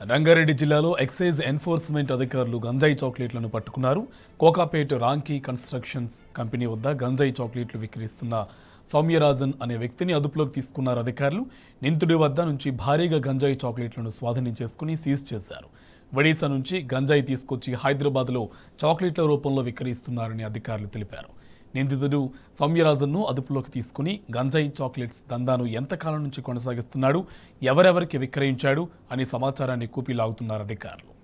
రంగారెడ్డి జిల్లాలో excise enforcement అధికారులు గంజాయి చాక్లెట్లను పట్టుకున్నారు. కోకాపేట్ రాంకీ కన్స్ట్రక్షన్స్ కంపెనీ వద్ద గంజాయి చాక్లెట్లు విక్రయిస్తున్న సౌమ్యరాజన్ అనే వ్యక్తిని అదుపులోకి తీసుకున్నారు అధికారులు. నిందితుడి వద్ద నుంచి భారీగా గంజాయి చాక్లెట్లను స్వాధీనం చేసుకుని సీజ్ చేశారు. ఒడిశా నుంచి గంజాయి తీసుకొచ్చి హైదరాబాద్లో చాక్లెట్ల రూపంలో విక్రయిస్తున్నారని అధికారులు తెలిపారు. నిందితుడు సౌమ్యరాజన్ను అదుపులోకి తీసుకుని గంజాయి చాక్లెట్స్ దందాను ఎంతకాలం నుంచి కొనసాగిస్తున్నాడు, ఎవరెవరికి విక్రయించాడు అనే సమాచారాన్ని కూపీలాగుతున్నారు అధికారులు.